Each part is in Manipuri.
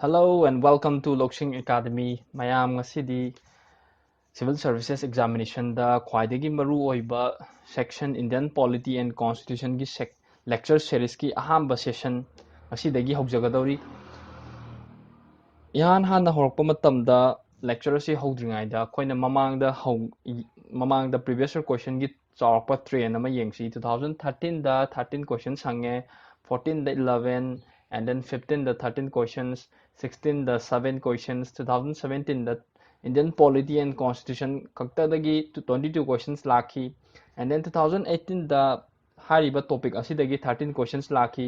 Hello and welcome to Loksing Academy. Mayam ngasidi Civil Services Examination da khwaidagi maru oiba section Indian Polity and Constitution gi lecture series ki ahamba session asidagi haujagadori. Ihan hana horokpa matamda lecture si haudringai da khoina mamang da previous year question gi chawpa train ama yengsi 2013 da 13 questions hange 14 da 11 and then 15 the 13 questions 16 the 7 questions 2017 the Indian Polity and Constitution kaktadagi to 22 questions laki and then 2018 the hariba topic asidagi 13 questions laki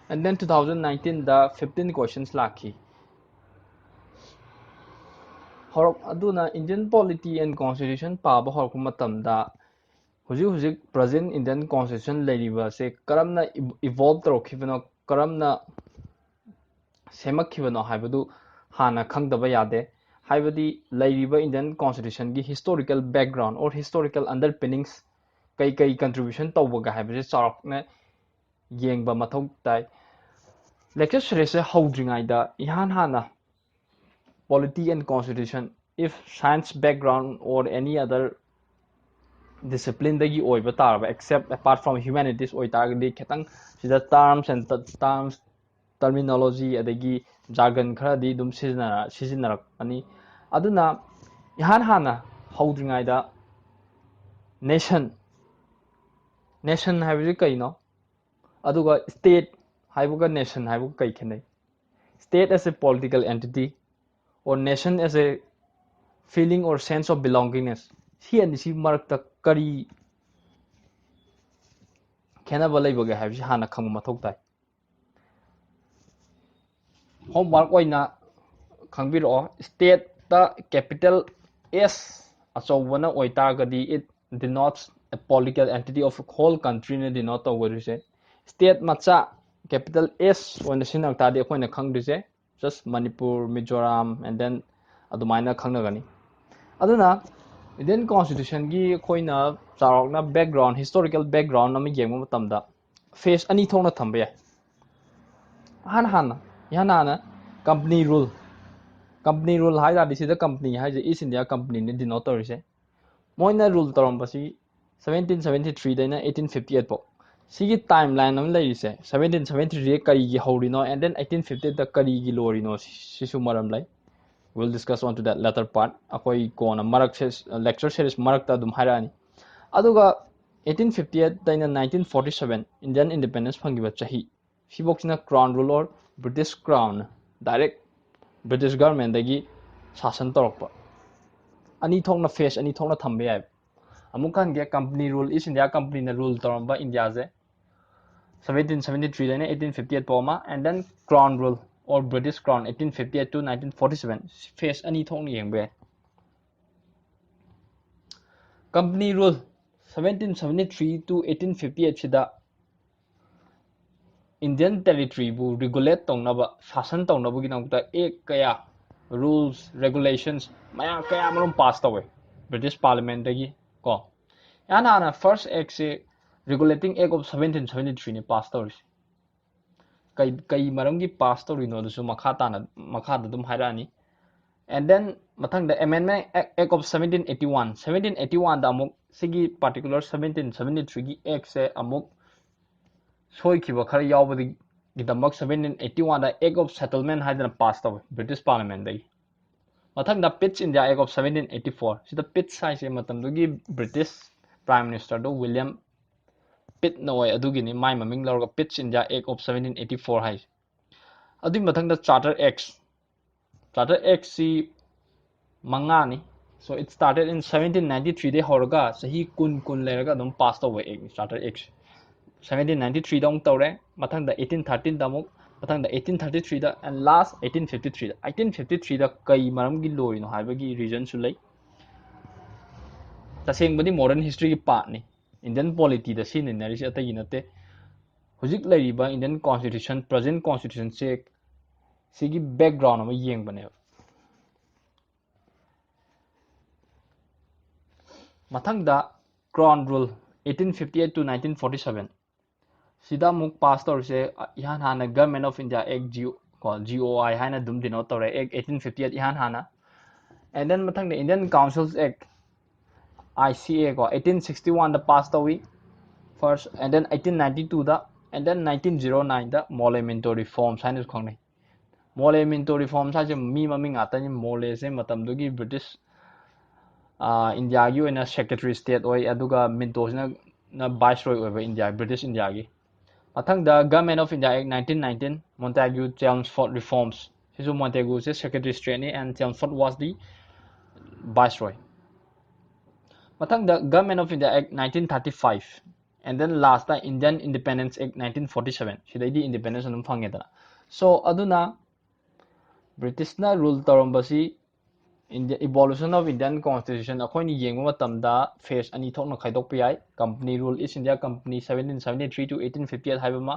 and then 2019 the 15 questions laki horok aduna Indian Polity and Constitution paba horok matamda huzik present Indian Constitution leiriba se karamna evolve torokibano karamna semakibano haibadu hana khangdaba yade haibadi leiriba Indian Constitution gi historical background or historical underpinnings kai contribution tawbaga haibase charokna yengba mathau tai lecture series haudringai da ihan hana polity and constitution if science background or any other discipline dagi oiba tarba except apart from humanities oi targadi khetang sida terms and terms terminology adagi jargon kharadi dum sizinnarak ani aduna ihan hana haudringai da nation haibu kaino aduga state haibuga nation haibu kai khenai state as a political entity or nation as a feeling or sense of belongingness si ani si marakta kari khenaba leibaga haibu si hana khang mathok tai homework oina khangbiro state ta capital S achobana oitargadi it denotes a political entity of a whole country ne denote tawrise state macha capital S oina sinak tadi akoina khangdrise just Manipur, Mizoram, and then adumaina khangnagani aduna Indian Constitution gi khoina charokna background historical background ami yengma matamda phase ani thongna thamba ya hana company rule hai da disi the company hai East India company ne denote torise moina rule torombasi 1773 daina 1858 po sigi timeline am laise 1773 kari gi horino and then 1850 da kari gi lorino sisu maram lai we'll discuss on to that latter part akoi kona marak lecture series marak ta dum hairani aduga 1858 daina 1947 Indian independence phangiba chahi siboksina crown rule or British crown direct British government dagi sasan torokpa ani thongna face ani thongna thambe yai amukan ge company rule East India company na rule toromba India je 1773 daina 1858 poma and then crown rule or British crown 1858 to 1947 face ani thong yengbe company rule 1773 to 1858 sida Indian territory bu regulate tongnaba sasan tongnaba gi nangta ek kaya rules regulations maya kaya marum pass tawe British parliament dagi ko yana first act se regulating act of 1773 ne pass tawris kai maramgi pass tawrino dusu makha da dum hairani and then mathang the amendment act of 1781 da amuk sigi particular 1773 gi act se amuk soi khiba khara yawbadi gidamak 1781 da act of settlement haidana pass taw British parliament dai mathang da pitch India act of 1784 sida pitch size matam dugi British prime minister do William Pitt Noy adugini mai maming lorga pitch India act of 1784 hai adu mathang da charter act si mangani so it started in 1793 de horga sahi kun leraga dum pass taw charter act 1793 dong tawre mathang da 1813 da muk mathang da 1833 da and last 1853 da kai maram gi loi no haibagi reason su lai taseng badi modern history gi part ni Indian polity da sin nari se atai nate hujik lairiba Indian constitution present constitution se sigi background ma yeng bane mathang da crown rule 1858 to 1947 sida muk pass tor se ihan hana government of India act ko GOI haina dum denote tore Act 1858 ihan hana and then mathang the Indian Councils Act ICA ko 1861 the passed away first and then 1892 da and then 1909 da mole minto reforms haina khongnai mole minto reforms ha je mi maming atani mole se matam dugi British India gi oina secretary state oi aduga minto na viceroy over India British India gi mathang the Government of India Act 1919 Montagu Chelmsford reforms sisu Montagu se secretary state and Chelmsford was the viceroy mathang the Government of India Act 1935 and then last the Indian Independence Act 1947 sidai di independence anum phangedana so aduna British na rule tarambasi India evolution of Indian Constitution akhoi yengba matamda phase ani thokna khaidok pai company rule East India Company 1773 to 1858 haibama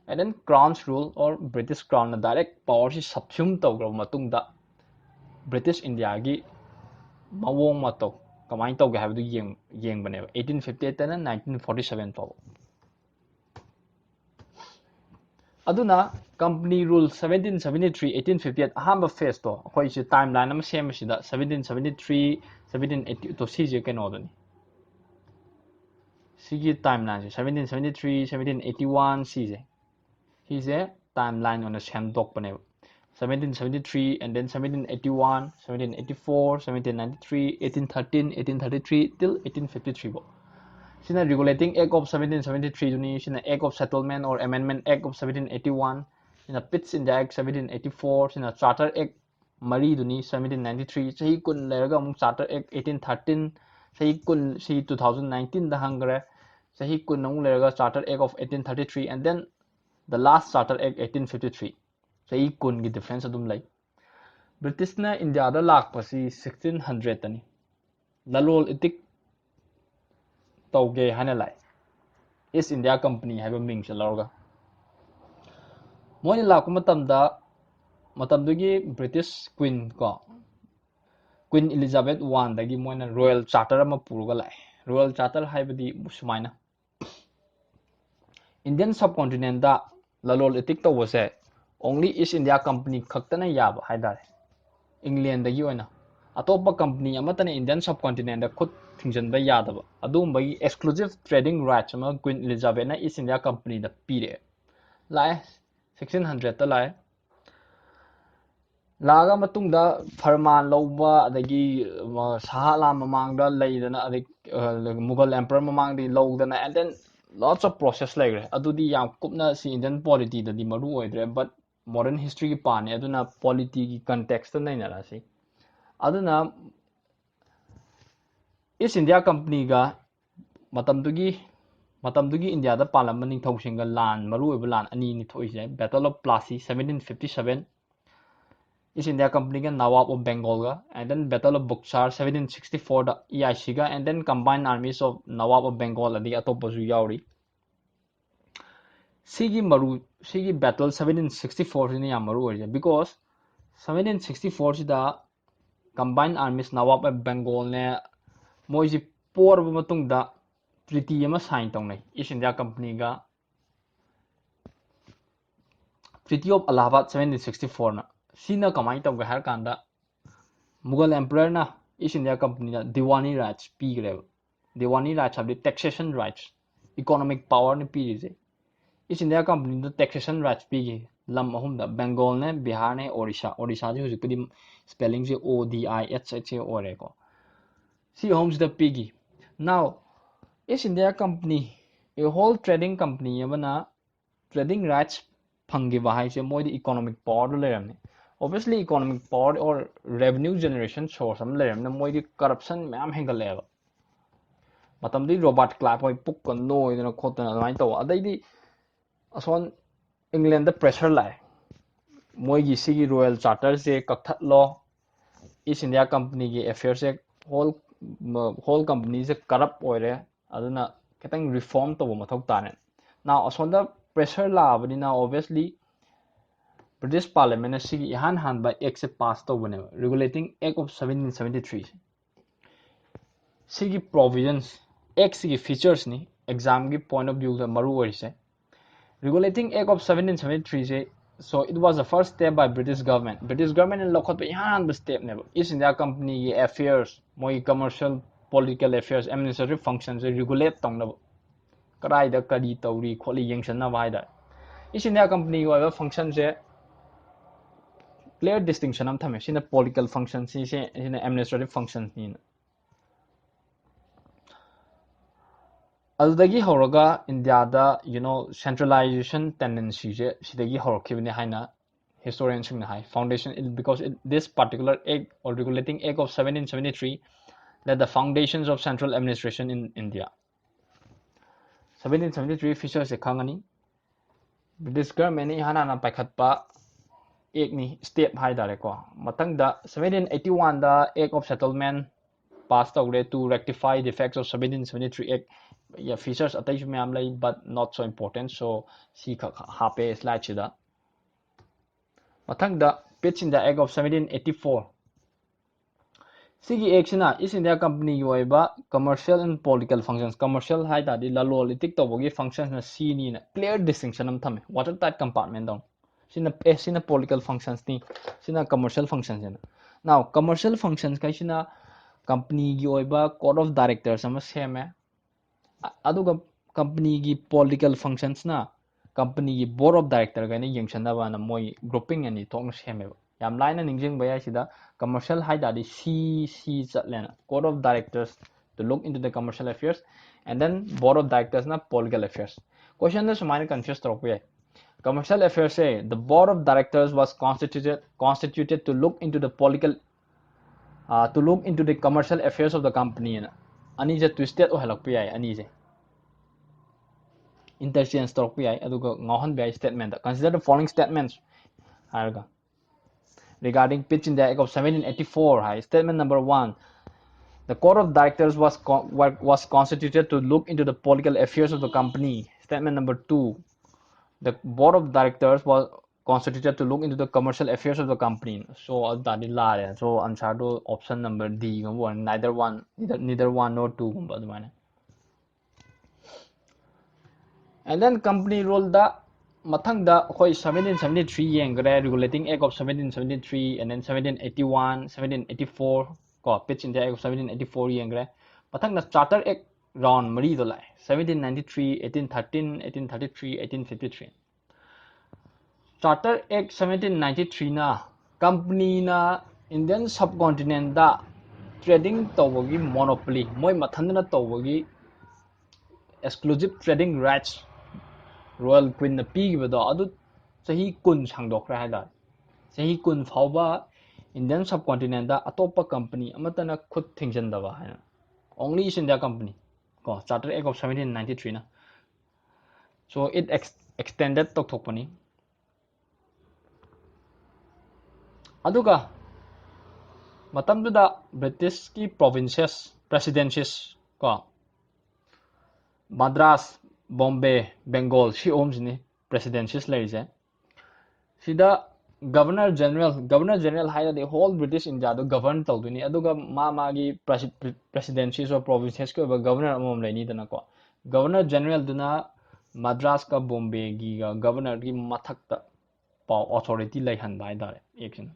and then Crown's rule or British Crown na direct power si subsume tawgra matungda British India gi mawong matok kamai tawge habdu yengbane 1858 na 1947 paw aduna company rule 1773 1858 ahamba phase to akhoi si timeline am sem sida 1773 1780 to si je keno doni sigi timeline 1773 1781 si je timeline on a sem dok pane 1773 and then 1781 1784 1793 1813 1833 till 1853 bo Sina Regulating Act of 1773 duni sina Act of Settlement or Amendment Act of 1781 sina Pitts India Act 1784 sina Charter Act Mari duni 1793 sahi kun lerga amuk Charter Act 1813 sahi kun si 2019 da hangre sahi kun nong lerga Charter Act of 1833 and then the last Charter Act 1853 sahi kun gi difference adum lai British na India da lak pasi 1600 tani lalol itik tauge hana lai East India Company haiba ming se lorga moi la ko matam dugi British Queen ko Queen Elizabeth I dagi moina Royal Charter ama puruga lai Royal Charter haibadi sumaina Indian subcontinent da lalol etik tawase only East India Company khaktana yaba haidare England dagi oina atopa company amatana Indian subcontinent da khut thingjanba yadaba adumbai exclusive trading rights ama Queen Elizabeth na East India Company da pire lai 1600 ta lai laga matungda farman lawba adagi sahala mamangda leidana adik Mughal emperor mamangdi lawdana and then lots of process laigre adudi yam kupna si Indian polity da di maru oidre but modern history ki pane aduna polity ki context na inara si aduna East India Company ga matamdugi India da palamba ningthau singa lan maru oiba lan ani ni thoise Battle of Plassey 1757 East India Company ga Nawab of Bengal ga and then Battle of Buxar 1764 da EIC ga and then combined armies of Nawab of Bengal adi atopasu yauri sigi battle 1764 ni yam maru oise because 1764 sida combined armies Nawab of Bengal ne moiji porba matungda treaty ama sign tongnai East India Company ga Treaty of Allahabad 1764 na sina kamai tawga har kanda Mughal emperor na East India Company na Diwani rights pigre Diwani rights have the taxation rights economic power ni pije East India Company da taxation rights pige lam ahum da Bengal ne Bihar ne Odisha ji hujikudi spelling je ODISH ore ko see homes the piggy now East India Company a whole trading company yamana trading rights phangi bahai se moi the economic power leramne obviously economic power or revenue generation source am leramne moi the corruption mayam hengal leba matam di Robert Clark oi puk kon no idana khotana mai to adai di ason England the pressure lai moi gi sigi Royal Charter se kakthat law East India Company ki affairs se whole company se corrupt oire aduna ketang reform to mathau tane now asonda pressure la abani now obviously British Parliament sigi han by act se pass to bane regulating Act of 1773 sigi provisions act sigi features ni exam ki point of view da maru orise regulating Act of 1773 se So it was the first step by British government. British government in local behind step never. East India Company affairs, more commercial, political affairs, administrative functions regulate tong na. Karai da kadi tauri kholi yengsan na vai da. East India Company wa functions clear distinction am thame. Sina political functions, sina administrative functions ni. Adudagi horaga India da centralization tendency je sidagi horokibne haina historians in high foundation because this particular act or regulating act of 1773 laid the foundations of central administration in India. 1773 features a kangani British government hana na paikhatpa act ni step hai dare ko matang da 1781 da act of settlement passed away to rectify the effects of 1773 act. Yeah, features attach myam lai but not so important, so see hape slide chida. Mathang da pitch in the act of 1784. Sigi act na East India Company yoiba commercial and political functions. Commercial hai da di lalolitik to bogi functions na C ni na clear distinction am thame. Watertight compartment down. Sina political functions ni sina commercial functions na. Now commercial functions kai sina company yoiba code of directors ama same aduga company gi political functions na company gi board of director ga ni yengchanda ba na moi grouping ani thong seme yam line na ningjing ba ya sida commercial hai da di C chatlena code of directors to look into the commercial affairs and then board of directors na political affairs. Question is minor confuse torok ye commercial affairs say the board of directors was constituted to look into the commercial affairs of the company. Ani je twisted o halak pi ai ani je interchange talk pi ai aduga ngohan bi statement. Consider the following statements harga regarding pitch in the act of 1784 high statement number 1 the court of directors was constituted to look into the political affairs of the company. Statement number 2 the board of directors was constituted to look into the commercial affairs of the company. So that is so answer to option number D neither one nor two and then company rule the mathang da hoi 1773 yengre regulating act of 1773 and then 1781 1784 ko pitch in the act of 1784 yengre mathang da charter act round mari do lai 1793 1813 1833 1853 Charter Act 1793 na company na Indian subcontinent da trading tawagi monopoly moi mathandana tawagi exclusive trading rights Royal Queen na pigibado adu sahi kun sangdokra haida sahi kun phawba Indian subcontinent da atopa company amatana khut thingjandawa haina only East India Company ko Charter Act of 1793 na so it extended tokthokpani aduga matamduda British ki provinces presidencies ko Madras Bombay Bengal si omsni presidencies laise sida governor general haida the whole British India do govern tawduni aduga magi presidencies or provinces ko governor amom laini dana ko governor general duna Madras ka Bombay gi governor gi mathakta power authority laihan bai dare action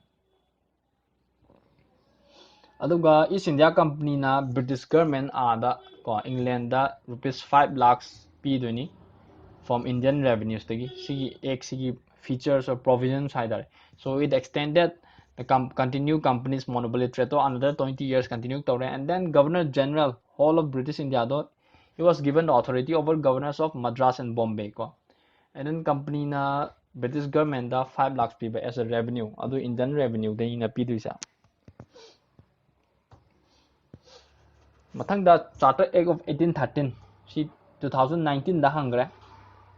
aduga East India Company na British government ada ko England da rupees 5 lakhs pi doni from Indian revenues tagi sigi features or provisions haidare so it extended the continue company's monopoly threat to another 20 years continue tore and then governor general whole of British India do he was given the authority over governors of Madras and Bombay ko and then company na British government da 5 lakhs pi as a revenue adu Indian revenue dai na pi duisa mathang da Charter Act of 1813 si 2019 da hangre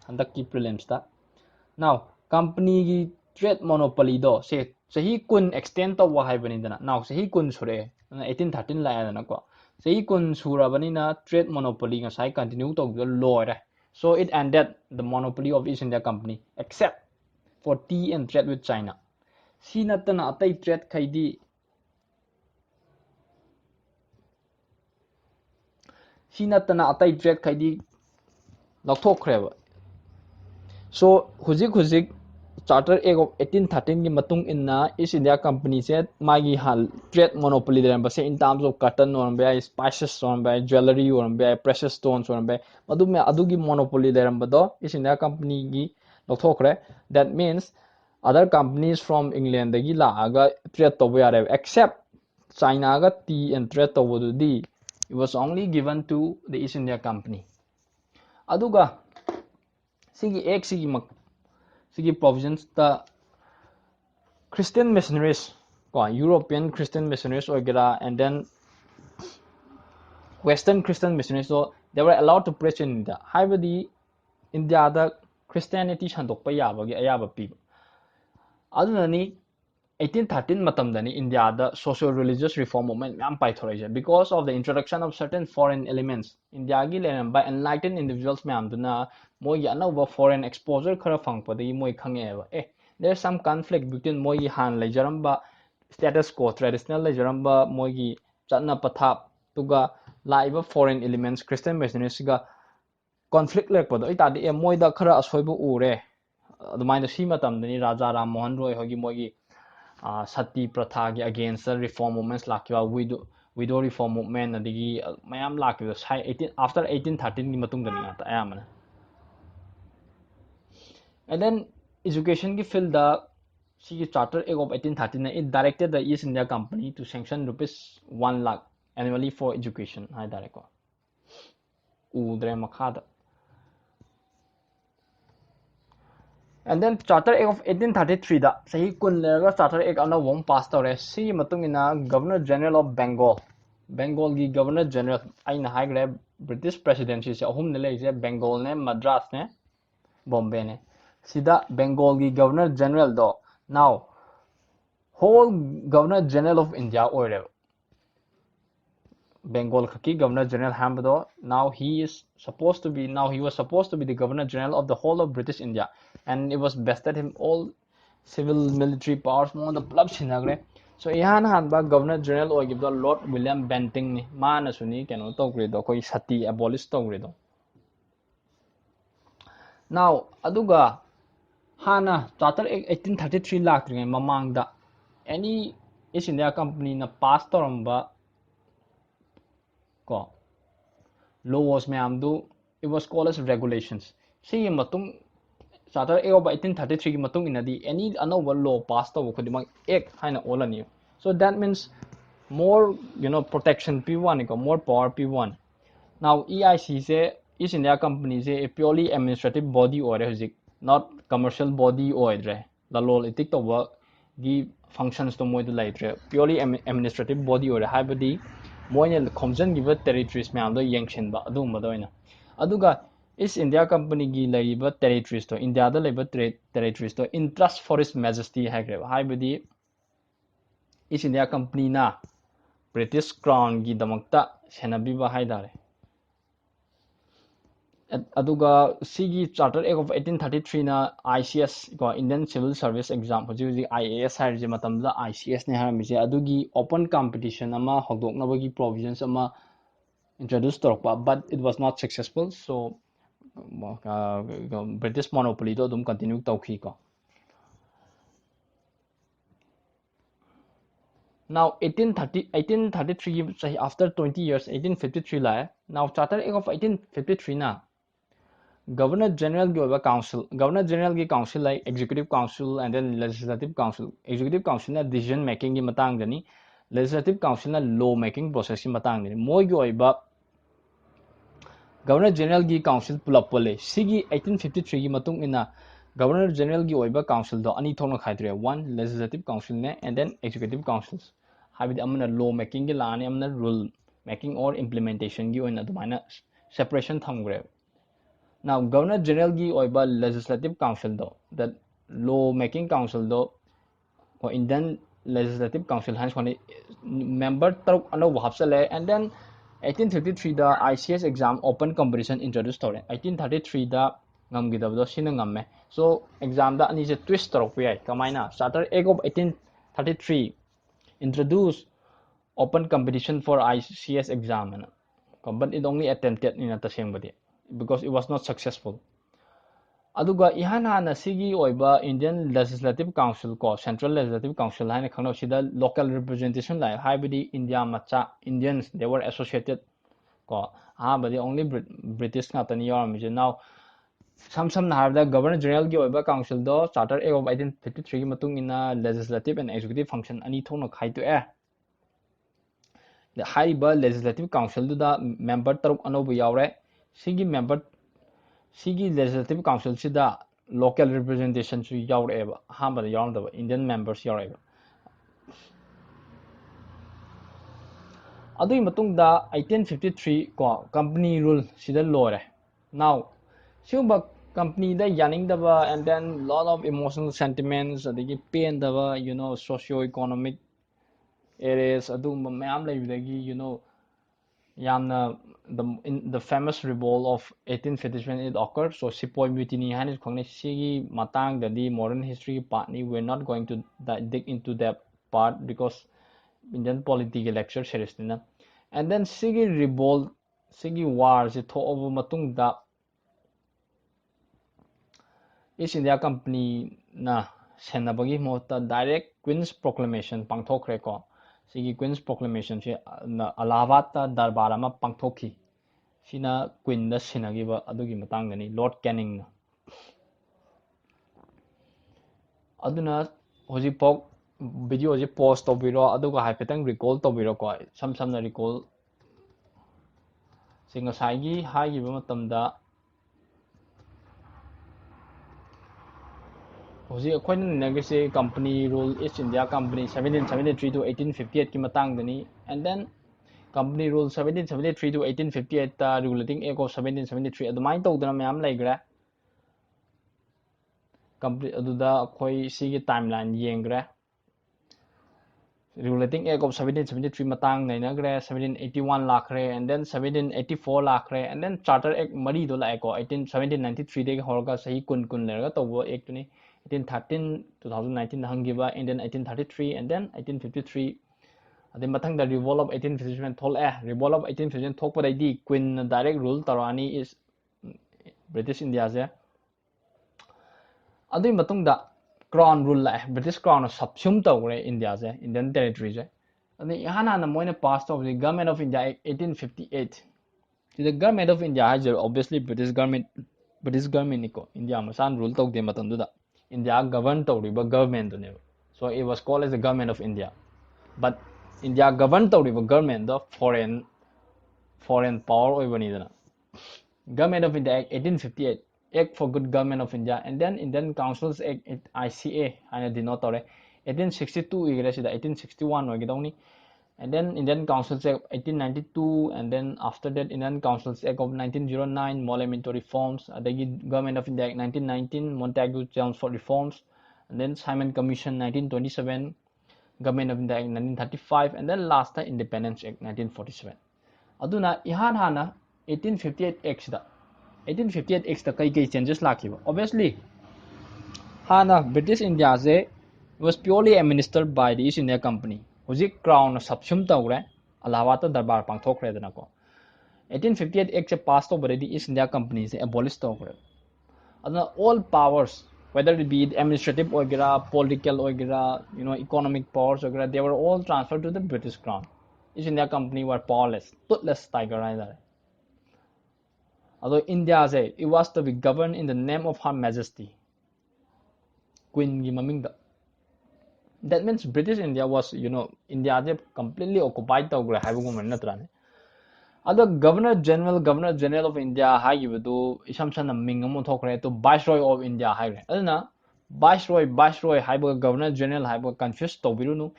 handak ki prelims da now company gi trade monopoly do se sahi kun extend to wa hai bani dana now sahi kun sure 1813 la dana ko sahi kun sura bani na trade monopoly nga sai continue to the law so it ended the monopoly of East India Company except for tea and trade with China si natana atai trade khaidi sinatana atai trade khaidi lathokhreba so huzik Charter Act of 1813 की matung inna East India Company se magi hal trade monopoly there but in terms of cotton or by spices or by jewelry or by precious stones or by madu me adugi monopoly there do East India Company gi lothokre. That means other companies from England gi la aga trade to yare except China ga tea and trade to di it was only given to the East India Company. Aduga sigi ek sigi provisions the Christian missionaries, European Christian missionaries and then Western Christian missionaries, so they were allowed to preach in India. Haibadi India the Christianity shandokpa yabagi ayaba piba. Adunani 1813 matamdani India the social religious reform movement ma'am paithorije because of the introduction of certain foreign elements. India gi lenan by enlightened individuals ma'am duna moi anova foreign exposure khara phangpadi moi khangeba there's some conflict between moi han lejaramba status quo traditional lejaramba moi chatna pathap tuga laiba foreign elements Christian missionaries ga conflict lekpado itadi moi da khara asoibu ure adumaina si matamdani Raja Ram Mohan Roy hogi moi Sati Pratha gi against the reform movements lakiwa widow reform movement adigi mayam lakiwa sai 18 after 1813 gi matung dani ata ayamana. And then education ki field the Charter Act of 1813 it directed the East India Company to sanction rupees 1 lakh annually for education hai direct ko udre makhada. And then Charter Act of 1833 da sahi kun lega Charter Act ana wong pass tawre si matung ina Governor General of Bengal gi Governor General aina haigre British presidency se ahum ne leise Bengal ne Madras ne Bombay ne sida Bengal gi Governor General do now whole Governor General of India oire Bengal ki Governor General hambado now he was supposed to be the Governor General of the whole of British India and it was vested him all civil military powers mo the club sinagre. So ihan hanba Governor General or give the Lord William Bentinck ni mana suni keno togre do koi sati abolish togre do. Now aduga hana Charter Act 1833 laktringai mamangda any East India Company na pass toramba ko laws mayamdu it was called as regulations. See matung Charter Act of 1833 ki matung inadi any another law passed to khudimang ek haina olani. So that means more protection P1 more power P1. Now EIC se East India Company se a purely administrative body or not commercial body or the law itik to work gi functions to moi laitre purely administrative body or habadi moine khomjan give territories me amdo yangshin ba adu madoina aduga East India Company gi laiba territories to India da laiba territories to in trust for His Majesty hagre habadi East India Company na British Crown gi damakta senabiba haidare. Aduga sigi Charter Act of 1833 na ICS ko Indian Civil Service Exam hoji IAS hairje matamda ICS ne haramije adugi open competition ama hogdoknabagi provisions ama introduced torpa but it was not successful so British monopoly do dum continue tawki ko. Now 1833 after 20 years 1853 la now Charter Act of 1853 na Governor General gi council Governor General gi council like executive council and then legislative council. Executive council na decision making gi matang dani legislative council na law making process gi matang dani moi gi oiba Governor General gi council pulap pole sigi 1853 gi matung ina Governor General gi oiba council do ani thongna khaidre one legislative council ne and then executive councils habidi amana law making gi lani amana rule making or implementation gi oina dumaina separation thamgre. Now Governor General gi oiba legislative council do that law making council do or Indian legislative council has one member taruk ano hapsale and then 1833 the ICS exam open competition introduced to 1833 the ngam gi do sin ngamme so exam da ani je twist taruk pai kamaina Charter Act of 1833 introduced open competition for ICS exam but it only attempted in a taseng badi because it was not successful. aduga ihan hana sigi oiba Indian Legislative Council ko Central Legislative Council haina khangno sida local representation lai haibadi India macha Indians they were associated ko badi only British ngatani yaramije now some harda Governor General gi oiba council do Charter Act of 1853 gi matung ina legislative and executive function ani thongno khaitu the haiba legislative council da member taruk anobu yawre sigi member sigi legislative council sida local representation su yawreba hamba yawraba Indian members yawreba adui matung da 1853 ko company rule sida lore now siba company da yaning daba and then lot of emotional sentiments adigi pain daba socio economic areas adu mayam laibidagi yamna the famous revolt of 1857 it occurred so Sepoy mutiny hanis khongne sigi matang dadi modern history part ni we're not going to dig into that part because Indian political lecture series nina and then sigi revolt sigi war se tho over matung da East India Company na senabagi mota direct Queen's Proclamation pangthokre ko sigi Queen's Proclamation se Allahabad ta darbar ama pangthokhi sina Queen da sinagiba adugi matang gani Lord Canning na aduna hoji pok video je post tobiro aduga haipetang recall tobiro ko samna recall singa saigi haigi ba matamda hoji akhoi nagase company rule East India Company 1773 to 1858 ki matang dani and then company rule 1773 to 1858 ta regulating act of 1773 adumai tawdana mayam laigra company aduda akhoi sigi timeline yenggra regulating act of 1773 matang nainagre 1781 lakre and then 1784 lakre and then charter act mari do la ko 1793 de horga sahi kun lerga tawbo act ni 1813 2019 hangiba Indian 1833 and then 1853 adi mathang da revolt of 1857 thol revolt of 1857 thok pa di Queen direct rule tarani is British India je adi matung da crown rule la British crown subsume tawre India je Indian territory je adi hana na moina passed of the government of India 1858 the government of India has obviously British government ni ko India masan rule tawde matam da India governed tawriba government ne so it was called as the government of India but India governed tawriba government the foreign power oibani dana government of India Act 1858 Act for Good Government of India and then Indian Councils Act ICA ana denote tore 1862 igre sida 1861 ogidawni and then Indian Councils Act 1892 and then after that Indian Councils Act of 1909 Parliamentary reforms adagi Government of India Act 1919 Montagu Chelmsford reforms and then Simon Commission 1927 Government of India Act 1935 and then last the Independence Act 1947 aduna ihan hana 1858 Act da 1858 Act da kai changes lakiba obviously hana British India se was purely administered by the East India Company hoji crown subsume tawre Allahabad ta darbar pangthokre dana ko 1858 Act se passed over the East India Company se abolish tawre aduna all powers whether it be administrative or political or economic powers or they were all transferred to the British Crown. East India Company were powerless, toothless tiger either. Although India said it was to be governed in the name of Her Majesty, Queen Gimamingda. That means British India was, India completely occupied the Haibugum. Other Governor General of India high do Ishamsan Mingamu Tokre to Viceroy of India high. Adana Viceroy Hyber Governor General Hyber confused Tobirunu.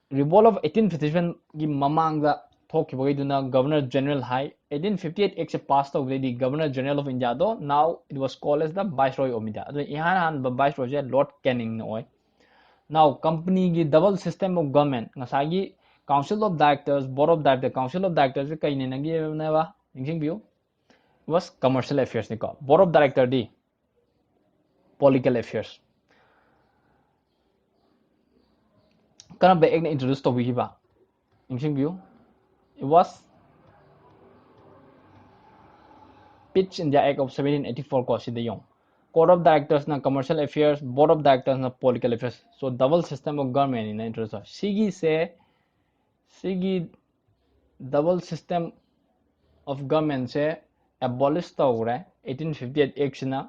Revolt of 1857 gi Mamanga Tokibiduna Governor General High 1858 Act passed over the Governor General of India though now it was called as the Viceroy of India. Ihan Viceroy Lord Canning no. Now company gi double system of government ngasagi Council of Directors, Board of Directors, Council of Directors kay view was commercial affairs ni ko. Board of Directors di political affairs. Kana ba ek na introduce to ba? View it was Pitch India Act of 1784 ko sida yung. Court of Directors na Commercial Affairs, Board of Directors na Political Affairs. So double system of government in interest. Sigi double system of government se abolish tawre 1858 act na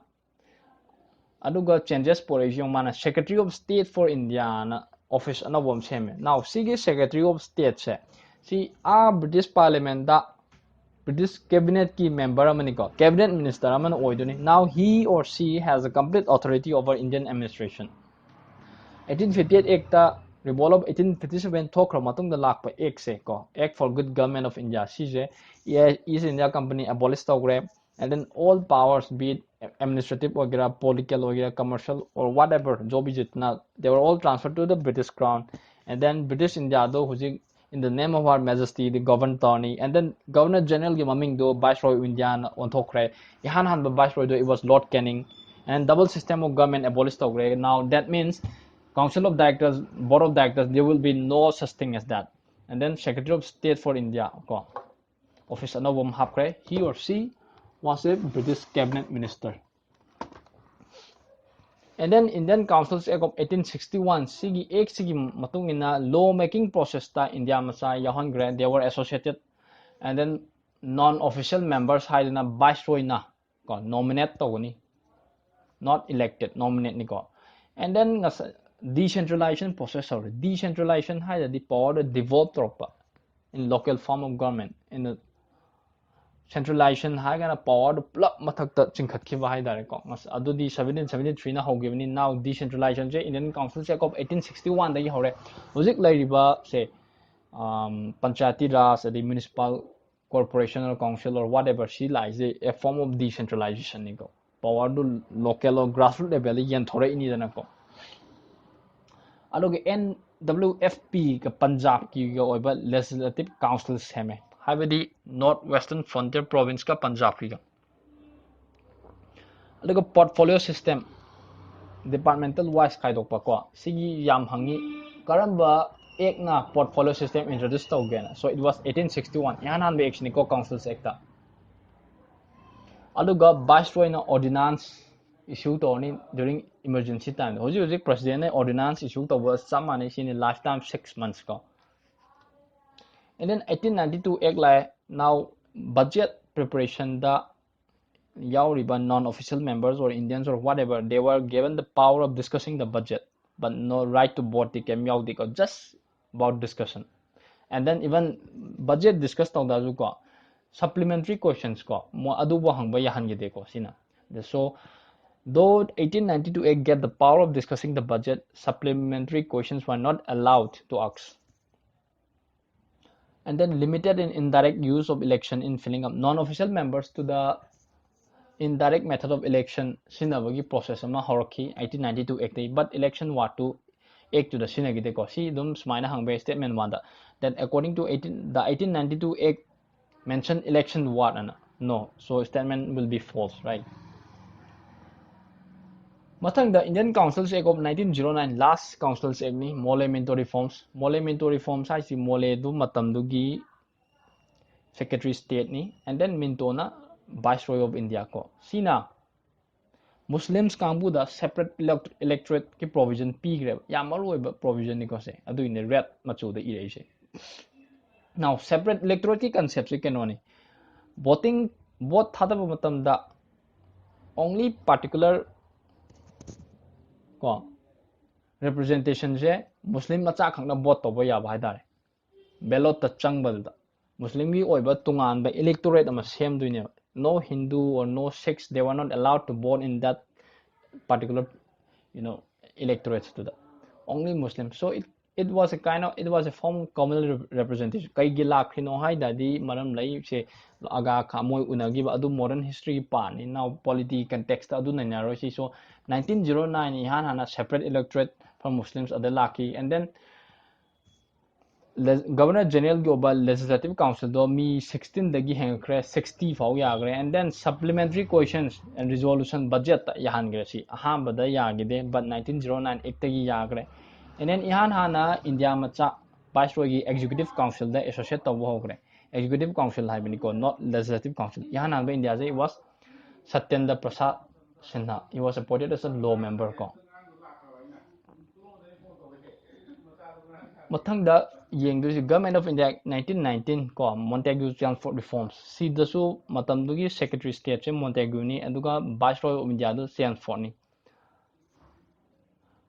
aduga changes portion mana Secretary of State for India na office anabom seme. Now sigi Secretary of State se si British Parliament da British cabinet ki member amaniko cabinet minister aman oiduni. Now he or she has a complete authority over Indian administration. 1858 act ta revolve of 1857 thokra matung da lakpa act se ko Act for Good Government of India si je East India Company abolish tawre, and then all powers, be it administrative or political or commercial or whatever job is it now, they were all transferred to the British Crown. And then British India do in the name of Her Majesty the Governor Tony, and then Governor General gi maming do Viceroy of India on thokre ihan han Viceroy do it was Lord Canning, and double system of government abolished tawre. Now that means Council of Directors, Board of Directors, there will be no such thing as that. And then Secretary of State for India ko office anobom hapkre, he or she was a British cabinet minister. And then Indian Councils Act of 1861 sigi ek sigi matung ina law making process ta India masa yahan grant they were associated, and then non-official members haidina viceroy na ko nominate tawni, not elected, nominate ni ko. And then decentralization process or decentralization haida the power devolved in local form of government, in the centralization haigana power plug mathakta chingkhatkiba haidare ko adudi 1773 na hogibni. Now decentralization je Indian Council Act of 1861 dagi hore hojik lairiba se panchayati raj the municipal corporation or council or whatever she lies a form of decentralization ni ko power do local or grassroots level yen thore ini dana ko adoge NWFP ka Punjab ki go oiba legislative council seme हाइबदी नॉर्थ वेस्टर्न फ्रंटियर प्रोविंस का पंजाब की अदुगा पोर्टफोलियो सिस्टम डिपार्टमेंटल वाइज खाइदोकपा को सिगी याम हंगी करंबा एक ना पोर्टफोलियो सिस्टम इंट्रोड्यूस तौगेना. So it was 1861 यान हान बे एक्शन को काउंसिल्स एक्ट अदुगा वाइसरॉय ना ऑर्डिनेंस इशू तौनी ड्यूरिंग इमरजेंसी टाइम होजी होजी प्रेसिडेंट ने ऑर्डिनेंस इशू तौबा सामाने सिने लाइफ टाइम 6 months को. And then 1892 act like now budget preparation the yauriba non-official members or Indians or whatever, they were given the power of discussing the budget but no right to vote the or just about discussion. And then even budget discussed on the supplementary questions ko mo adubo hangba yahan gide ko sina. So though 1892 act gave the power of discussing the budget, supplementary questions were not allowed to ask. And then limited in indirect use of election in filling up non-official members to the indirect method of election sinabagi process ama horaki 1892 act but election war to act to the sinagide ko si dum smaina hangbe statement wanda that according to the 1892 act mention election war no, so statement will be false, right? Mathang the Indian Councils Act of 1909 last Councils Act ni mole minto reforms ai si mole du matam du gi Secretary State ni, and then minto na Viceroy of India ko sina Muslims kambu da separate electorate ki provision pi gre ya maru ba provision ni ko se adu in red machu da ire se. Now separate electorate ki concept se keno ni voting vote thada ba matam da only particular ko representation je Muslim macha khangna vote to ba ya ba haidare ballot ta changbal da Muslim gi oiba tungan ba electorate ama same duine no Hindu or no Sikhs, they were not allowed to vote in that particular electorate to that only Muslims. So it was a kind of it was a form of communal representation kai gila khino hai da di maram lai se aga khamoi unagi ba adu modern history pa ni now polity context adu na naro si. So 1909 ihan hana separate electorate for Muslims adalaki, and then Governor General Global Legislative Council do mi 16 dagi hengkre 60 fau yagre, and then supplementary questions and resolution budget yahan gre si aham bada yagide but 1909 ektagi yagre. And then ihan hana India macha Viceroy gi Executive Council da associate tawo hogre. Executive Council hai bini ko not Legislative Council ihan hana India je was Satyendra Prasad Sinha. He was appointed as a law member ko. Mathangda yengdu Government of India 1919 ko Montagu Chelmsford reforms. Si dasu matamdugi Secretary State che Montagu ni aduga Viceroy of India du Chelmsford ni.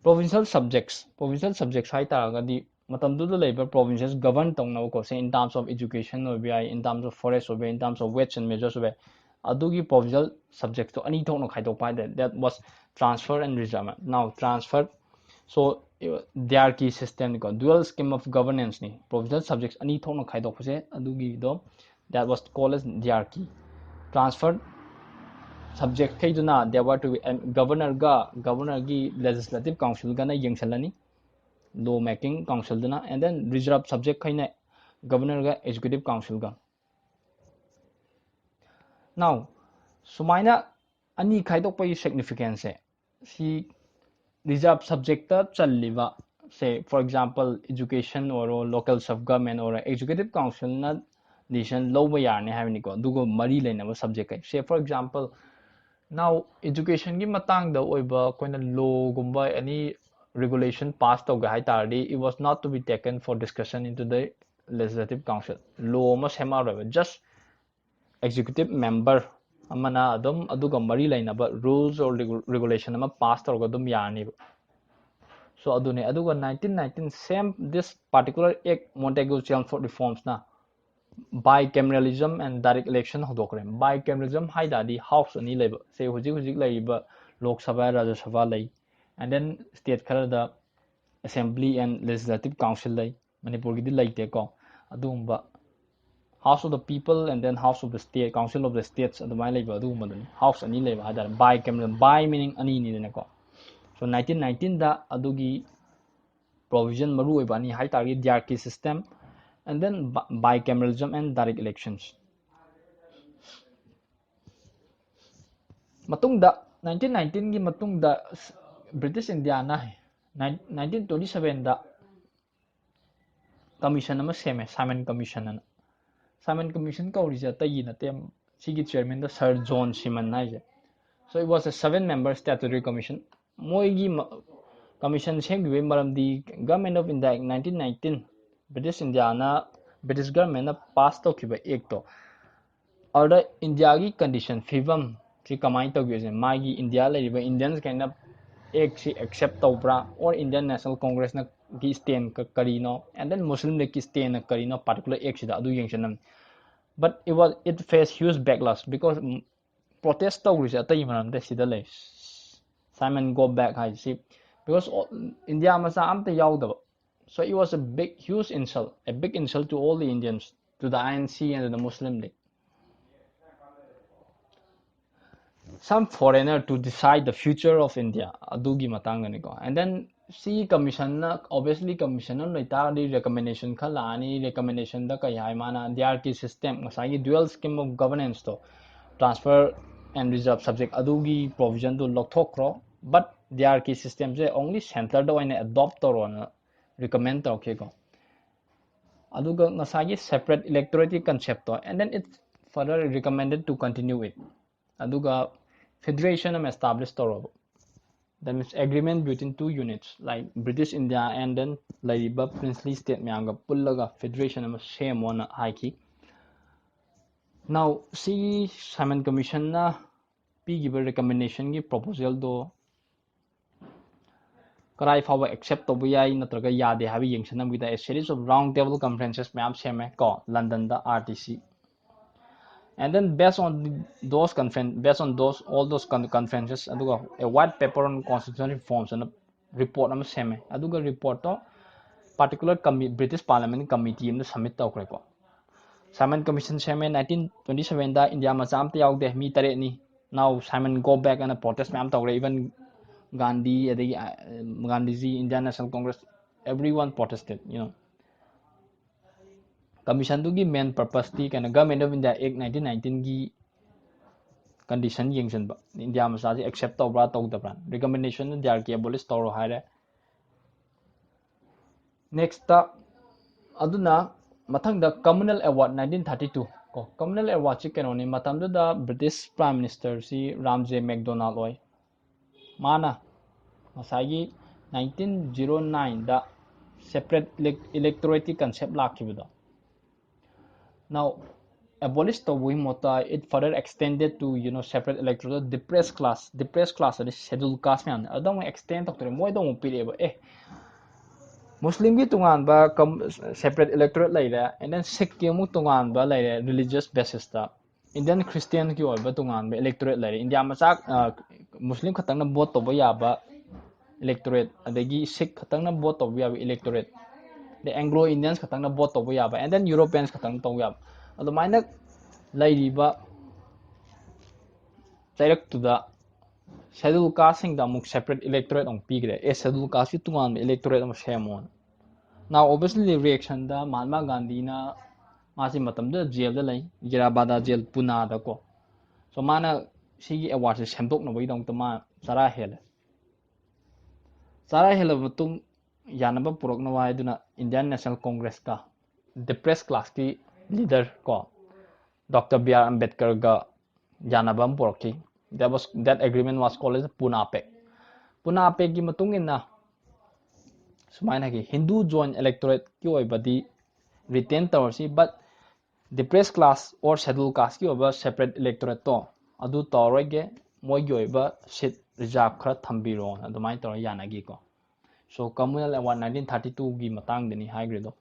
Provincial subjects hai taragadi matamdudu labor provinces govern tongna ko say in terms of education or in terms of forest or in terms of weights and measures or adugi provincial subjects to ani thokno khaidok pai that was transfer and reserve. Now transfer, so diarchy system ko dual scheme of governance ni provincial subjects ani thokno khaidok se adugi do that was called as diarchy. Transferred subject kaiduna there were to be governor gi legislative council gana yengsalani law making council dana, and then reserve subject kaina governor ga executive council ga. Now sumaina ani khaidok pai significance si reserve subject ta challiba, say for example education or local sub government or executive council na decision low ba yarne havni ko dugo mari lena subject kai, say for example now education gi matang da oiba koina law gumba any regulation passed of gai tardi it was not to be taken for discussion into the legislative council. Law ma sema just executive member amana adum aduga mari lainaba rules or regulation ama pass tawga dum yani. So adune aduga 1919 same this particular act Montagu Chelmsford reforms na bicameralism and direct election hodokre. Bicameralism hai dadi house ani leba say hujik laiba lok sabha rajya sabha lai, and then state khara da assembly and legislative council lai Manipur gi di laite ko adumba house of the people and then house of the state council of the states adumai laiba adumba dani house ani leba hadar bicameral bi meaning ani ni ne ko. So 1919 da adugi provision maru oibani hai target diarchy system and then bicameralism and direct elections. Matungda 1919 gi matungda British India na 1927 da commission ama seme Simon commission na Simon commission ka orija tayi na tem sigi chairman da Sir John Simon na je. So it was a 7-member statutory commission. Moi gi commission sembi maram di Government of India 1919 British India na British government na pass to kiba act to order India gi condition fivam si kamai to gi magi India la riba Indians kind of act si accept to bra or Indian National Congress na gi stand ka karino and then Muslim League ki stand na karino particular act si da adu yengchanam. But it faced huge backlash because protest to gi atai maram de sida le Simon go back high see because India masa amta yaudaba. So it was a huge insult, a big insult to all the Indians, to the INC and to the Muslim League. Some foreigner to decide the future of India, adugi matangani ko. And then see commission na obviously commission na laita di recommendation khalani recommendation da kaya mana diarchy system masagi dual scheme of governance to transfer and reserve subject adugi provision to lokthokro, but diarchy system je only center do ine adopt to na recommend to okay ko. Aduga nasagi separate electorate concept to, and then it's further recommended to continue it. Aduga federation am established to. That means agreement between two units like British India and then laiba princely state myanga pullaga federation am same one haiki. Now see Simon Commission na pigiba recommendation gi proposal do karai fawa accept to yai natraga yade habi yengsanam with a series of round table conferences myam seme ko London da RTC. And then based on those all those conferences aduga a white paper on constitutional reforms and a report am seme aduga report to particular British Parliament committee in the submit to ko. Simon Commission seme 1927 da India macha amta yaude mi tare ni. Now Simon go back and a protest myam to even Gandhi Gandhiji Indian National Congress everyone protested, you know. Commission to gi main purpose ti kana Government of India Act 1919 gi condition yengsan ba India ma sa accept to bra to da bra recommendation there ki abolish to haire. Next ta aduna mathang da communal award 1932 ko communal award chi kenoni matam da British Prime Minister si Ramsay MacDonald oi mana masagi 1909 da separate electorate concept lakibado. Now abolished the mota, it further extended to separate electorate depressed class is scheduled caste man adong extend to mo dong pire Muslim ki tungan ba separate electorate laire and then Sikh ki mu tungan ba laire religious basis ta Indian Christian ki oi ba tungan ba electorate laire India masak Muslim khatang na vote to ba ya ba electorate adagi Sikh khatang na vote to ya ba electorate the Anglo Indians khatang na vote to ba ya ba and then Europeans khatang to ya ado maina lairi ba direct to the schedule casting da muk separate electorate on pigre e schedule cast ki tungan electorate am shemon. Now obviously the reaction da Mahatma Gandhi na masi matam da jail da lai Jirabada jail Pune da ko so mana sigi award se semdok na bai dong tama sara hel matung yanaba purok na wai duna Indian National Congress ka depressed class ki leader ko Dr. B.R. Ambedkar ga yanaba purok ki that agreement was called as Pune ki matung na sumaina ki Hindu join electorate ki oi badi retain tawsi but depressed class or scheduled caste ki oba separate electorate to adu tawrege moi gi oiba seat reserve khara thambiro adumai tor yanagi ko so communal award 1932 gi matang deni haigre do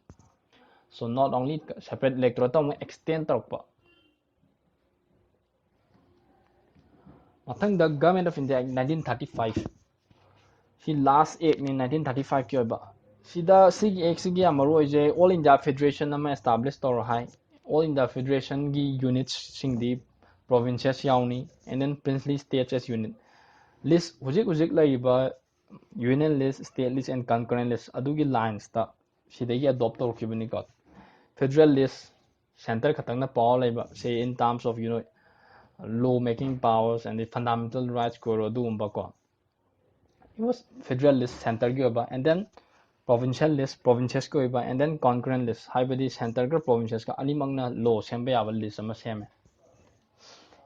so not only separate electorate to extend tarpa matang the government of India 1935 si last act ni 1935 ki oiba sida sigi act sigi amaro je all India federation na establish tor hai all India federation gi units sing di provinces yauni and then princely states as unit list hujik laiba union list state list and concurrent list adugi lines ta sidagi adopt torkibani got federal list center khatang na power laiba say in terms of law making powers and the fundamental rights ko ro umba ko it was federal list center gi oba and then provincial list provinces ko oba and then concurrent list haibadi center ko provinces ka animangna law sembe yaba list ama seme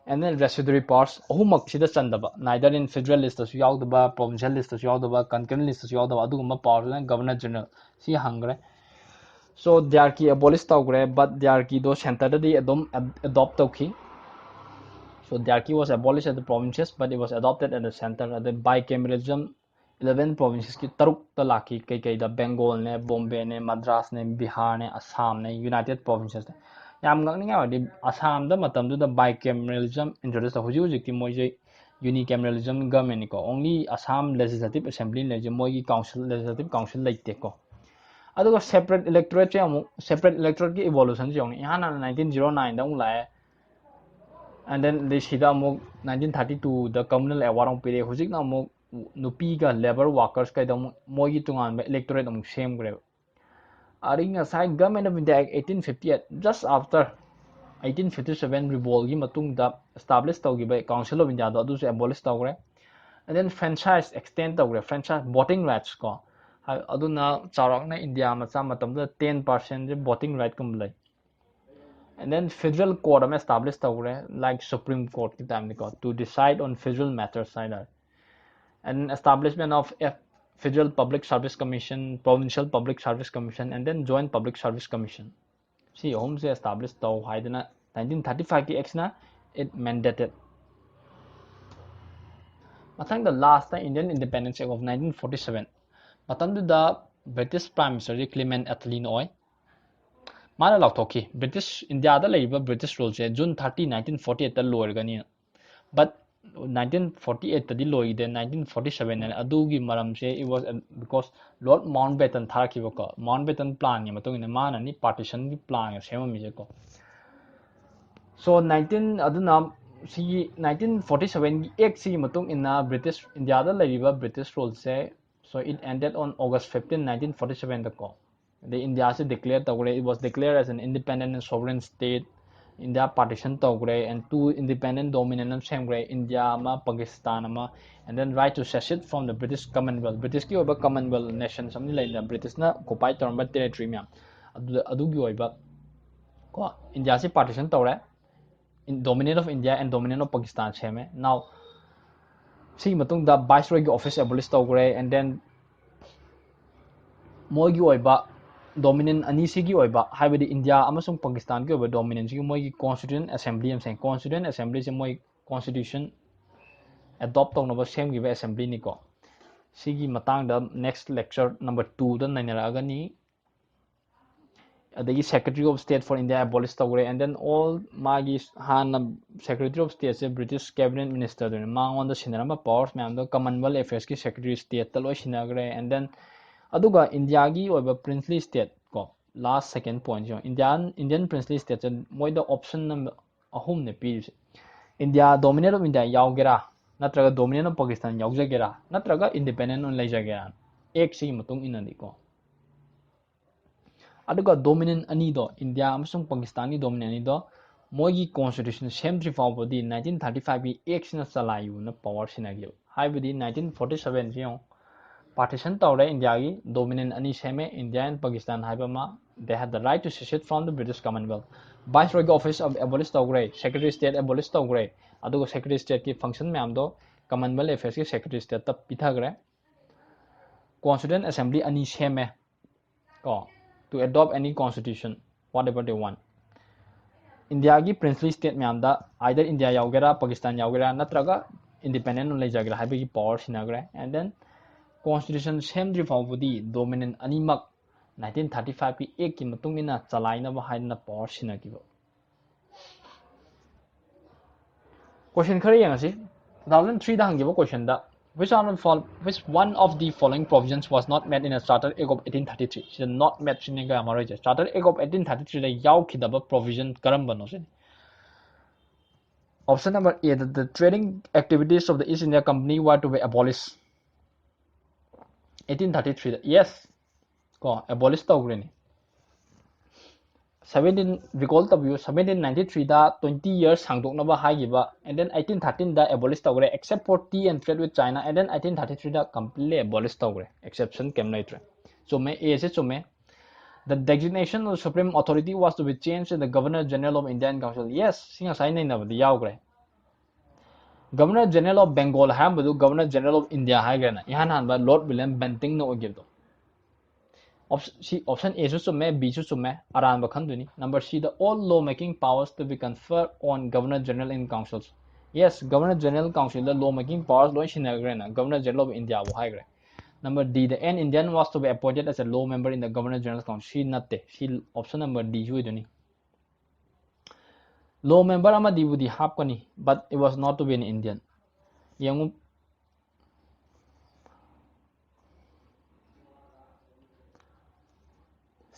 and then residuary powers ahumak sida chandaba neither in federal list as yaudaba provincial list as yaudaba concurrent list as yaudaba aduguma powers na governor general si hangre so there ki abolish tawgre but there ki do center da adopt tawki so there ki was abolished at the provinces but it was adopted at the center at the bicameralism 11 provinces ki taruk talaki kai da Bengal ne Bombay ne Madras ne Bihar ne Assam ne United Provinces yam ngakninga wadi Assam da matam da bicameralism introduce ta huji ki moi je unicameralism government ko only Assam legislative assembly le je moi council legislative council laite ko aduga separate electorate separate electorate ki evolution je yana 1909 da lae and then the sida mo 1932 the communal award on period hujik na mo nupi ga labor workers ka dom moi gi tungan electorate am same gre aring asai government of India 1858 just after 1857 revolt gi matung da establish tawgi ba council of India da adu se abolish tawgre and then franchise extend tawgre franchise voting rights ko aduna charak na India ma cha matam da 10% voting right kum lai and then federal court am established like Supreme Court ki time to decide on federal matters and establishment of a Federal Public Service Commission, Provincial Public Service Commission, and then Joint Public Service Commission. See, home se established tau haidana 1935 ki ex na it mandated. Matang the last Indian Independence Act of 1947. Matang the British Prime Minister Clement Attlee oi. Mana lautoki British India da leiba British rule se June 30 1948 ta loir gani but 1948 tadi loi de 1947 and adugi maram se it was because Lord Mountbatten tharakiba ko Mountbatten plan ni matung ina mana ni partition ni plan ya sema mi ko so 19 aduna si 1947 ek si matung ina British India da leiba British rule se so it ended on August 15 1947 da ko the India se declared it was declared as an independent and sovereign state India partition tawgre and two independent dominant semgre India ma Pakistan ma and then right to secede from the British Commonwealth British ki oba Commonwealth nation samni laina British na occupy torma territory myam adu gi oiba ko India se partition tawre in dominant of India and dominant of Pakistan seme now ꯁꯤꯒꯤ ꯃꯇꯨꯡꯗ ꯚꯥꯏꯁꯔꯣꯏꯒꯤ ꯑꯣꯐꯤꯁ ꯑꯦꯕꯣꯂꯤꯁ ꯇꯧꯈ꯭ꯔꯦ ꯑꯦꯟ ꯗꯦꯟ ꯃꯣꯏꯒꯤ ꯑꯣꯏꯕ ꯗꯣꯃꯤꯅꯦꯟ ꯑꯅꯤꯁꯤꯒꯤ ꯑꯣꯏꯕ ꯍꯥꯏꯕꯗꯤ ꯏꯟꯗꯤꯌꯥ ꯑꯃꯁꯨꯡ ꯄꯥꯀꯤꯁꯇꯥꯟꯒꯤ ꯑꯣꯏꯕ ꯗꯣꯃꯤꯅꯦꯟꯁꯤꯒꯤ ꯃꯣꯏꯒꯤ ꯀꯣꯟꯁꯇꯤꯇ꯭ꯌꯨꯁꯟ ꯑꯦꯁꯦꯝꯕ꯭ꯂꯤ ꯑꯃ ꯁꯦꯝ ꯀꯣꯟꯁꯇꯤꯇ꯭ꯌꯨꯁꯟ ꯑꯦꯁꯦꯝꯕ꯭ꯂꯤꯁꯦ ꯃꯣꯏ ꯀꯣꯟꯁꯇꯤꯇ꯭ꯌꯨꯁꯟ ꯑꯦꯗꯣꯞ ꯇꯧꯅꯕ ꯁꯦꯝꯈꯤꯕ ꯑꯦꯁꯦꯝꯕ꯭ꯂꯤꯅꯤꯀꯣ ꯁꯤꯒꯤ ꯃꯇꯥꯡꯗ ꯅꯦꯛꯁ ꯂꯦꯛꯆꯔ ꯅꯝꯕꯔ 2ꯗ ꯅꯩꯅꯔꯛꯑꯒꯅꯤ ꯑꯗꯒꯤ secretary of state for India abolish ꯇꯧꯈ꯭ꯔꯦ ꯑꯦꯟ ꯗꯦꯟ ꯑꯣꯜ ꯃꯥꯒꯤ ꯍꯥꯟꯅ ꯁꯦꯀ꯭ꯔꯦꯇꯔꯤ ꯑꯣꯐ ꯁ꯭ꯇꯦꯠꯁꯦ ꯕ꯭ꯔꯤꯇꯤꯁ ꯀꯦꯕꯤꯅꯦꯠ ꯃꯤꯅꯤꯁꯇꯔꯗꯨꯅꯤ ꯃꯉꯣꯟꯗ ꯁꯤꯟꯅꯔꯝꯕ ꯄꯋꯥꯔꯁ ꯃꯌꯥꯝꯗꯣ ꯀꯃꯟꯋꯦꯜꯊ ꯑꯦꯐꯦꯌꯔꯁꯀꯤ ꯁꯦꯀ꯭ꯔꯦꯇꯔꯤ ꯁ꯭ꯇꯦꯠꯇ ꯂꯣꯏ ꯁꯤꯟꯅꯈ꯭ꯔꯦ ꯑꯦꯟ ꯗꯦꯟ ꯑꯗꯨꯒ ꯏꯟꯗꯤꯌꯥꯒꯤ ꯑꯣꯏꯕ ꯄ꯭ꯔꯤꯟꯁꯂꯤ ꯁ꯭ꯇꯦꯠ ꯀꯣ ꯂꯥꯁ ꯁꯦꯀꯦꯟ ꯄꯣꯏꯟꯠꯁꯦ ꯏꯟꯗꯤꯌꯟ ꯄ꯭ꯔꯤꯟꯁꯂꯤ ꯁ꯭ꯇꯦꯠꯁꯦ ꯃꯣꯏꯗ ꯑꯣꯞꯁꯟ ꯅꯝꯕꯔ 3ꯅꯦ ꯄꯤꯔꯤꯁꯦ ꯏꯟꯗꯤꯌꯥ ꯗꯣꯃꯤꯅꯦꯟ ꯑꯣꯐ ꯏꯟꯗꯤꯌꯥ ꯌꯥꯎꯒꯦꯔꯥ ꯅꯠꯇ꯭ꯔꯒ ꯗꯣꯃꯤꯅꯦꯟ ꯑꯣꯐ ꯄꯥꯀꯤꯁꯇꯥꯟ ꯌꯥꯎꯖꯒꯦꯔꯥ ꯅꯠꯇ꯭ꯔꯒ ꯏꯟꯗꯤꯄꯦꯟꯗꯦꯟ ꯑꯣꯏꯅ ꯂꯩꯖꯒꯦꯔꯥ ꯑꯦꯛꯁꯤꯒꯤ ꯃꯇꯨꯡ ꯏꯟꯅꯗꯤꯀꯣ ꯑꯗꯨꯒ ꯗꯣꯃꯤꯅꯦꯟ ꯑꯅꯤꯗꯣ ꯏꯟꯗꯤꯌꯥ ꯑꯃꯁꯨꯡ ꯄꯥꯀꯤꯁꯇꯥꯟꯒꯤ ꯗꯣꯃꯤꯅꯦꯟ ꯑꯅꯤꯗꯣ ꯃꯣꯏꯒꯤ ꯀꯣꯟꯁꯇꯤꯇ꯭ꯌꯨꯁꯟ ꯁꯦꯝꯗ꯭ꯔꯤ ꯐꯥꯎꯕꯗꯤ 1935ꯒꯤ ꯑꯦꯛꯁꯤꯅ ꯆꯂꯥꯏꯌꯨꯅ ꯄꯋꯥꯔ ꯁꯤꯟꯅꯈꯤꯕ ꯍꯥꯏꯕꯗꯤ 1947ꯁꯤ ꯌꯦꯡꯉꯨ ꯄꯥꯔꯇꯤꯁꯟ ꯇꯧꯔꯦ ꯏꯟꯗꯤꯌꯥꯒꯤ ꯗꯣꯃꯤꯅꯦꯟ ꯑꯅꯤ ꯁꯦꯝꯃꯦ ꯏꯟꯗꯤꯌꯥ ꯑꯦꯟ ꯄꯥꯀꯤꯁꯇꯥꯟ ꯍꯥꯏꯕ ꯑꯃ they had the right to secede from the British commonwealth ꯚꯥꯏꯁꯔꯣꯏꯒꯤ ꯑꯣꯐꯤꯁ ꯑꯦꯕꯣꯂꯤꯁ ꯇꯧꯈ꯭ꯔꯦ ꯁꯦꯀ꯭ꯔꯦꯇꯔꯤ ꯁ꯭ꯇꯦꯠ ꯑꯦꯕꯣꯂꯤꯁ ꯇꯧꯈ꯭ꯔꯦ ꯑꯗꯨꯒ ꯁꯦꯀ꯭ꯔꯦꯇꯔꯤ ꯁ꯭ꯇꯦꯠꯀꯤ ꯐꯪꯁꯟ ꯃꯌꯥꯝꯗꯣ ꯀꯃꯟꯋꯦꯜꯊ ꯑꯦꯐꯦꯌꯔꯁꯀꯤ ꯁꯦꯀ꯭ꯔꯦꯇꯔꯤ ꯁ꯭ꯇꯦꯠꯇ ꯄꯤꯊꯈ꯭ꯔꯦ ꯀꯣꯟꯁꯇꯤꯇ꯭ꯌꯨꯁꯟ ꯑꯦꯁꯦꯝꯕ꯭ꯂꯤ ꯑꯅꯤ ꯁꯦꯝꯃꯦ ꯀꯣ to adopt any constitution whatever they want ꯏꯟꯗꯤꯌꯥꯒꯤ ꯄ꯭ꯔꯤꯟꯁꯂꯤ ꯁ꯭ꯇꯦꯠ ꯃꯌꯥꯝꯗ ꯑꯥꯏꯗꯔ ꯏꯟꯗꯤꯌꯥ ꯌꯥꯎꯒꯦꯔꯥ ꯄꯥꯀꯤꯁꯇꯥꯟ ꯌꯥꯎꯒꯦꯔꯥ ꯅꯠꯇ꯭ꯔꯒ ꯏꯟꯗꯤꯄꯦꯟꯗꯦꯟ ꯂꯩꯖꯒꯦꯔꯥ ꯍꯥꯏꯕꯒꯤ ꯄꯋꯥꯔ ꯁꯤꯟꯅꯈ꯭ꯔꯦ ꯑꯦꯟ ꯗꯦꯟ ꯀꯣꯟꯁꯇꯤꯇ꯭ꯌꯨꯁꯟ ꯁꯦꯝꯗ꯭ꯔꯤ ꯐꯥꯎꯕꯗꯤ ꯗꯣꯃꯤꯅꯦꯟ ꯑꯅꯤꯃꯛ 1935ꯒꯤ ꯑꯦꯛꯀꯤ ꯃꯇꯨꯡ ꯏꯟꯅ ꯆꯂꯥꯏꯅꯕ ꯍꯥꯏꯗꯅ ꯄꯋꯥꯔ ꯁꯤꯟꯅꯈꯤꯕ ꯀꯣꯏꯁꯟ ꯈꯔ ꯌꯦꯡꯉꯁꯤ 2003ꯗ ꯍꯪꯈꯤꯕ ꯀꯣꯏꯁꯟꯗ which one of the following provisions was not met in a Charter Act of 1833 sida not met sini ga amaroje Charter Act of 1833 da yaukidaba provision karambano sini option number A that the trading activities of the East India Company were to be abolished 1833 da yes ko abolish tawgreni 17 recall tabiyu 1793 da 20 years sangdoknaba haigiba and then 1813 da abolish tawgre except for tea and trade with China and then 1833 da completely abolish tawgre exception kem laitre chume A se chume the designation of the supreme authority was to be changed to the Governor General of Indian Council yes singa sai nei nabadi yaugre Governor General of Bengal hambadu Governor General of India haigana ihan hanba Lord William Bentinck no ogibdo option A su chumme B su chumme aran ba khanduni number C the all law making powers to be conferred on Governor General in councils yes Governor General Council the law making powers lo sinagre na Governor General of India wo haigre number D the an Indian was to be appointed as a law member in the Governor General Council she natte she option number D su iduni law member ama di budi hapkani but it was not to be an Indian yangu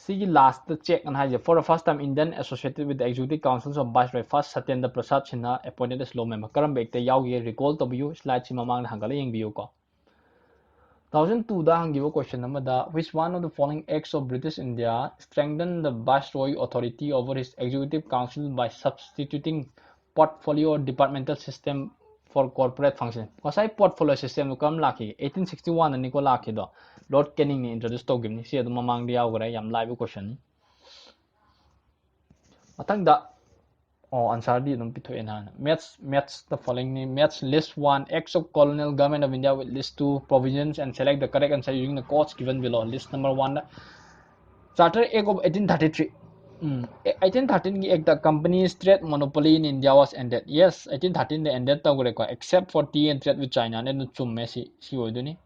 See last check and has for the first time Indian associated with the executive councils of Viceroy first Satyendra Prasad Sinha appointed as law member. Karam bekte yaugi recall to view slide si mamang hangala yung view ko. 2002 da hangibo question number da which one of the following acts of British India strengthened the Viceroy authority over his executive council by substituting portfolio or departmental system for corporate function. Kasai portfolio system kam laki 1861 ani ko laki do Lord Canning ni introduce to gimni si adu mamang dia ogre yam live question matang da answer di dum pitho ena maths the following ni maths list 1 acts of colonial government of India with list 2 provisions and select the correct answer using the codes given below list number 1 Charter Act of 1833 1813 act the company's trade monopoly in India was ended yes 1813 they ended tawre ko except for tea and trade with China and chumme si oiduni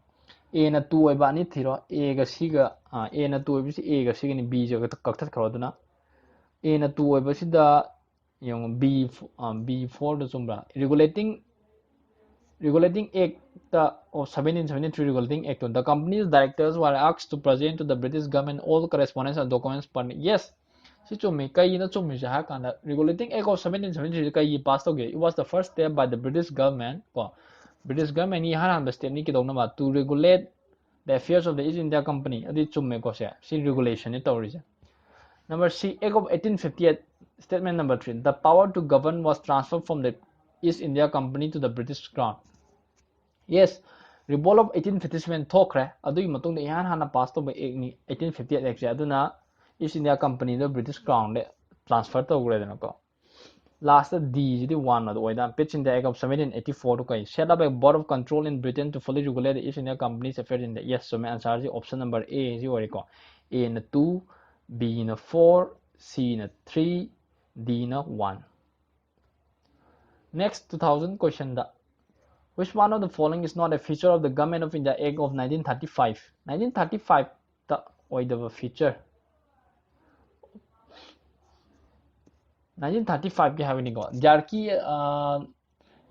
A na 2 oiba ni thiro A ga si ga A na 2 oiba si A ga si ga ni B ja ga kaktat kharoduna A na 2 oiba si da yung B4 da chumbra regulating act of 1773 regulating act the company's directors were asked to present to the British government all correspondence and documents pertinent yes si chumi kai na chumi ja kan regulating act of 1773 kai pass to it was the first step by the British government British government ni haran the step ni ki dong na to regulate the affairs of the East India Company adi chumme ko se si regulation ni tawri ja number C Act of 1858 statement number 3 the power to govern was transferred from the East India Company to the British Crown yes revolt of 1857 thokre adui matung de ihan hana pass to by 1858 act aduna East India Company the British Crown de transfer to gre dena ko last D the one of the way that pitch in the Act of 1784 to set up a board of control in Britain to fully regulate the East India Company's affairs in the yes. So my answer is option number A is A in 2, B in 4, C in 3, D in 1. Next 2000 question. Which one of the following is not a feature of the Government of India Act of 1935? 1935 the feature. 1935 ki having got Jarki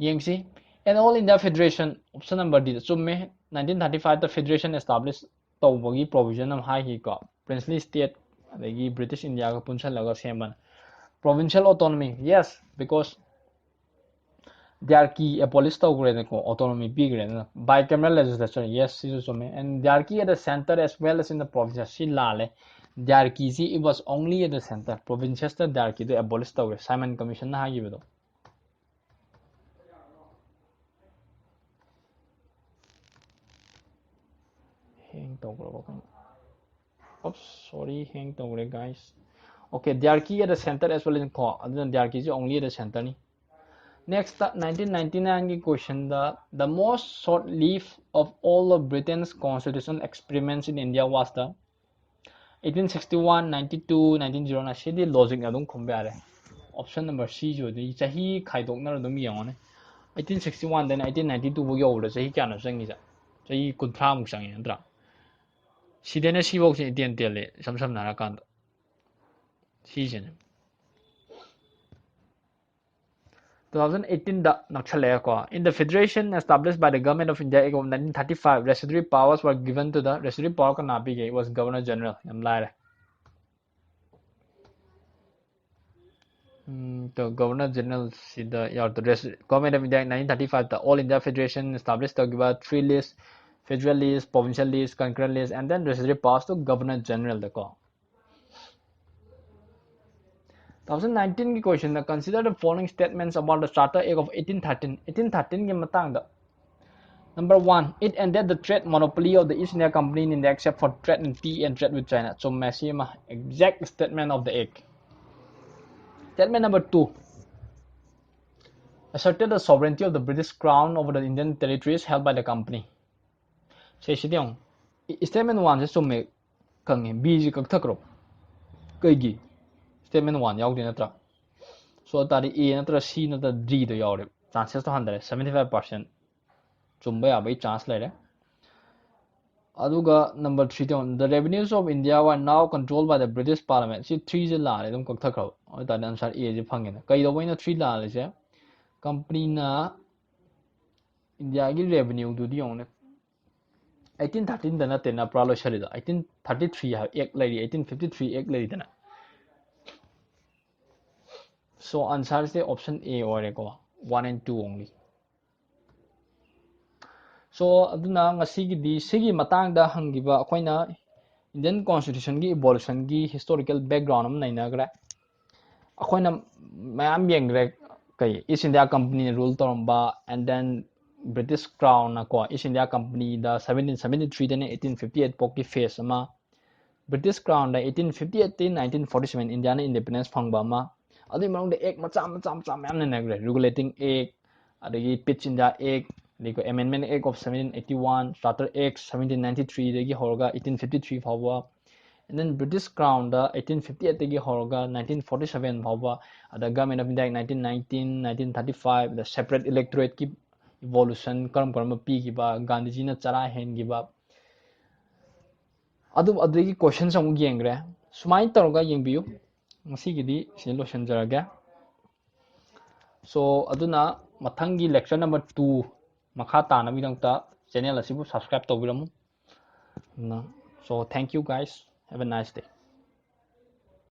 yengsi and all India Federation option number D. So me 1935 the federation established tawagi provision of high he got princely state the British India ka punsal laga seman provincial autonomy. Yes, because Jarki abolish tawagre ko autonomy big bicameral legislature. Yes, is so me and Jarki at the center as well as in the provinces. She lale Jarki it was only at the center. Provinces the Jarki they abolish tawagre. Simon Commission na hagi bedo. Hang tawagre. Oops, sorry, hang tawagre guys. Okay, Jarki at the center as well as in ko. Other than Jarki is only at the center ni. Next, 1999 question. The most short-lived of all of Britain's constitutional experiments in India was the 1861, 92, 1909. She the logic na dum khombe option number C jo the chahi khaidok na dum yong 1861 then 1892 bu yo de chahi kya na sang ni ja chahi kunthra muk sang yin dra si de na si bok sin tian tian le sam sam na ra kan si sin 2018 in the federation established by the Government of India in 1935, residuary powers were given to the residuary power was Governor General. The Governor General the Government of India in 1935, the All India Federation established to give a 3 lists, federal list, provincial list, concurrent list, and then residuary powers to Governor General. 2019 question. Consider the following statements about the Charter Act of 1813. 1813 ke matang da. Number 1, it ended the trade monopoly of the East India Company in India except for trade in tea and trade with China. So maximum exact statement of the act. Statement number 2, asserted the sovereignty of the British Crown over the Indian territories held by the company. Say sityong. Statement 1 is so make kang B ji kak thakro. Kaigi. Statement 1 yaw din natra. So tari A natra C natra D do yaw. Chances to 100 75%. Chumba ya bai chance lai. Aduga number 3 the revenues of India were now controlled by the British Parliament. See 3 je la le dum kak thakro. Oi ta answer A je phangena. Kai do bai na 3 la le je. Company na India gi revenue do di on 1813 dana tena pralo shalida 1833 ha ek lady 1853 ek lady dana. So answer is the option A or 1 and 2 only. So aduna ngasigi di sigi matang da hangiba akoina Indian Constitution gi evolution gi historical background am naina gra akoina mayam yengre kai East India Company rule toramba and then British Crown na ko East India Company da 1773 then 1858 poki face ama British Crown da 1858 till 1947 Indiana independence phangba ma adu marong da ek macha mayam na nagre regulating act adagi pitch India act the Amendment Act of 1781, Charter Act 1793 dagi horga 1853 phawwa and then British Crown da 1858 dagi horga 1947 phawwa the Government of India 1919 1935 the separate electorate ki evolution karam pi ki ba Gandhiji na chara hen gi ba adu adagi questions am yengre sumai targa yengbiu ngasi gidi solution jaraga so aduna mathangi lecture number 2 makha ta na bidang ta channel asibu subscribe to biramu so thank you guys, have a nice day.